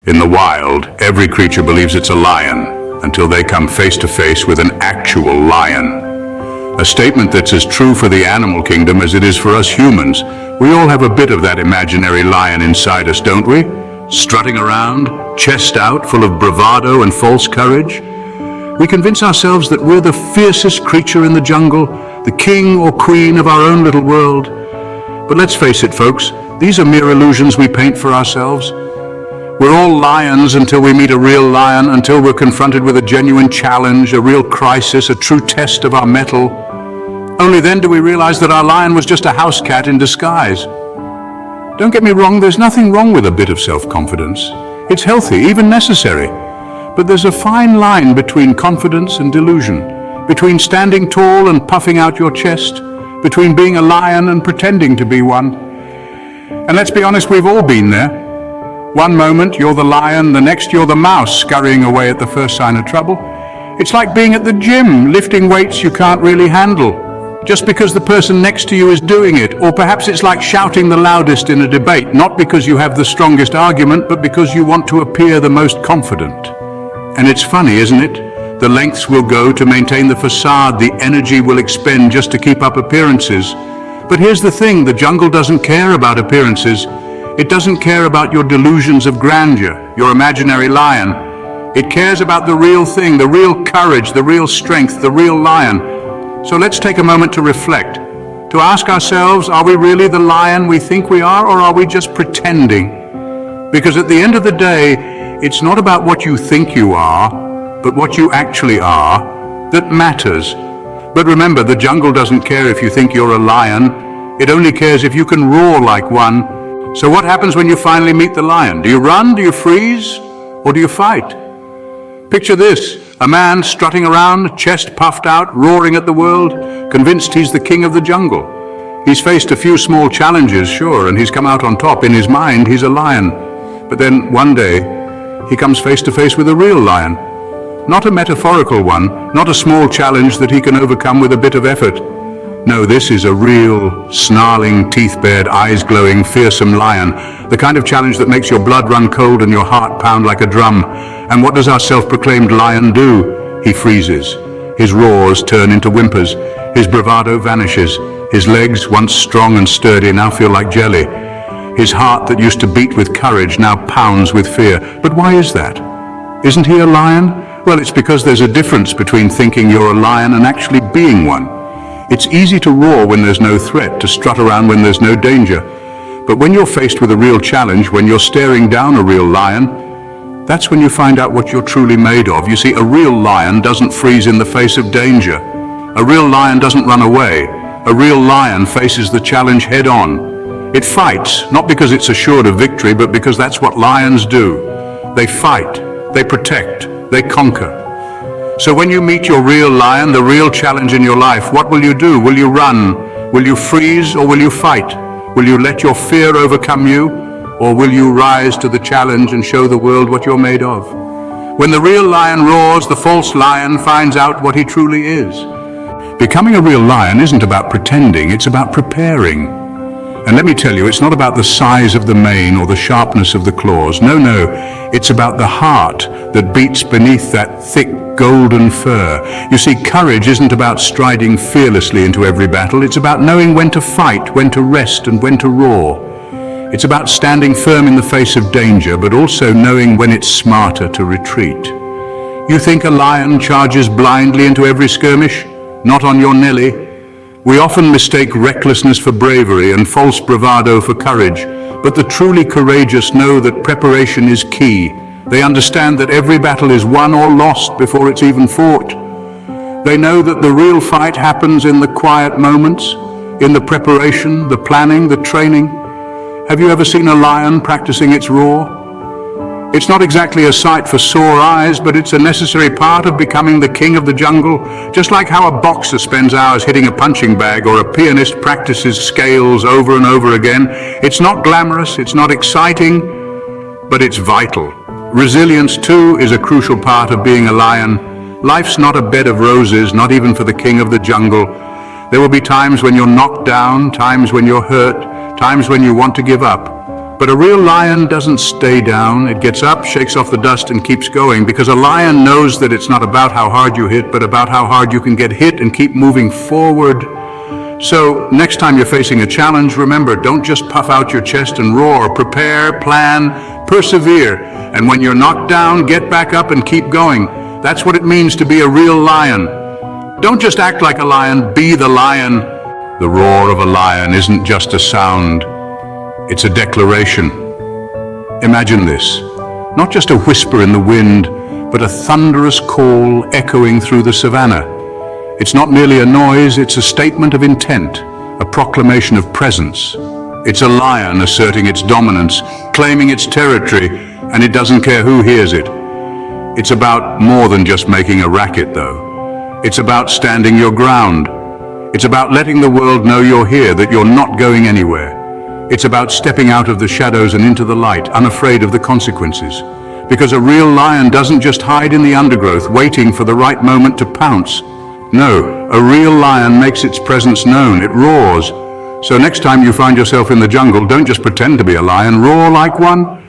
In the wild, every creature believes it's a lion until they come face to face with an actual lion. A statement that's as true for the animal kingdom as it is for us humans. We all have a bit of that imaginary lion inside us, don't we? Strutting around, chest out, full of bravado and false courage. We convince ourselves that we're the fiercest creature in the jungle, the king or queen of our own little world. But let's face it, folks, these are mere illusions we paint for ourselves. We're all lions until we meet a real lion, until we're confronted with a genuine challenge, a real crisis, a true test of our mettle. Only then do we realize that our lion was just a house cat in disguise. Don't get me wrong, there's nothing wrong with a bit of self-confidence. It's healthy, even necessary. But there's a fine line between confidence and delusion, between standing tall and puffing out your chest, between being a lion and pretending to be one. And let's be honest, we've all been there. One moment you're the lion, the next you're the mouse scurrying away at the first sign of trouble. It's like being at the gym, lifting weights you can't really handle, just because the person next to you is doing it. Or perhaps it's like shouting the loudest in a debate, not because you have the strongest argument, but because you want to appear the most confident. And it's funny, isn't it? The lengths we'll go to maintain the facade, the energy we'll expend just to keep up appearances. But here's the thing, the jungle doesn't care about appearances. It doesn't care about your delusions of grandeur, your imaginary lion. It cares about the real thing, the real courage, the real strength, the real lion. So let's take a moment to reflect, to ask ourselves, are we really the lion we think we are, or are we just pretending? Because at the end of the day, it's not about what you think you are, but what you actually are that matters. But remember, the jungle doesn't care if you think you're a lion. It only cares if you can roar like one. So what happens when you finally meet the lion? Do you run, do you freeze, or do you fight? Picture this, a man strutting around, chest puffed out, roaring at the world, convinced he's the king of the jungle. He's faced a few small challenges, sure, and he's come out on top. In his mind, he's a lion. But then one day, he comes face to face with a real lion. Not a metaphorical one, not a small challenge that he can overcome with a bit of effort. No, this is a real, snarling, teeth-bared, eyes-glowing, fearsome lion. The kind of challenge that makes your blood run cold and your heart pound like a drum. And what does our self-proclaimed lion do? He freezes. His roars turn into whimpers. His bravado vanishes. His legs, once strong and sturdy, now feel like jelly. His heart that used to beat with courage now pounds with fear. But why is that? Isn't he a lion? Well, it's because there's a difference between thinking you're a lion and actually being one. It's easy to roar when there's no threat, to strut around when there's no danger. But when you're faced with a real challenge, when you're staring down a real lion, that's when you find out what you're truly made of. You see, a real lion doesn't freeze in the face of danger. A real lion doesn't run away. A real lion faces the challenge head on. It fights, not because it's assured of victory, but because that's what lions do. They fight, they protect, they conquer. So when you meet your real lion, the real challenge in your life, what will you do? Will you run? Will you freeze, or will you fight? Will you let your fear overcome you, or will you rise to the challenge and show the world what you're made of? When the real lion roars, the false lion finds out what he truly is. Becoming a real lion isn't about pretending, it's about preparing. And let me tell you, it's not about the size of the mane or the sharpness of the claws. No, it's about the heart that beats beneath that thick golden fur. You see, courage isn't about striding fearlessly into every battle. It's about knowing when to fight, when to rest, and when to roar. It's about standing firm in the face of danger, but also knowing when it's smarter to retreat. You think a lion charges blindly into every skirmish? Not on your Nelly. We often mistake recklessness for bravery and false bravado for courage, but the truly courageous know that preparation is key. They understand that every battle is won or lost before it's even fought. They know that the real fight happens in the quiet moments, in the preparation, the planning, the training. Have you ever seen a lion practicing its roar? It's not exactly a sight for sore eyes, but it's a necessary part of becoming the king of the jungle, just like how a boxer spends hours hitting a punching bag or a pianist practices scales over and over again. It's not glamorous, it's not exciting, but it's vital. Resilience, too, is a crucial part of being a lion. Life's not a bed of roses, not even for the king of the jungle. There will be times when you're knocked down, times when you're hurt, times when you want to give up. But a real lion doesn't stay down. It gets up, shakes off the dust, and keeps going, because a lion knows that it's not about how hard you hit, but about how hard you can get hit and keep moving forward. So next time you're facing a challenge, remember, don't just puff out your chest and roar. Prepare, plan, persevere. And when you're knocked down, get back up and keep going. That's what it means to be a real lion. Don't just act like a lion, be the lion. The roar of a lion isn't just a sound. It's a declaration. Imagine this, not just a whisper in the wind, but a thunderous call echoing through the savannah. It's not merely a noise, it's a statement of intent, a proclamation of presence. It's a lion asserting its dominance, claiming its territory, and it doesn't care who hears it. It's about more than just making a racket, though. It's about standing your ground. It's about letting the world know you're here, that you're not going anywhere. It's about stepping out of the shadows and into the light, unafraid of the consequences. Because a real lion doesn't just hide in the undergrowth, waiting for the right moment to pounce. No, a real lion makes its presence known. It roars. So next time you find yourself in the jungle, don't just pretend to be a lion, roar like one.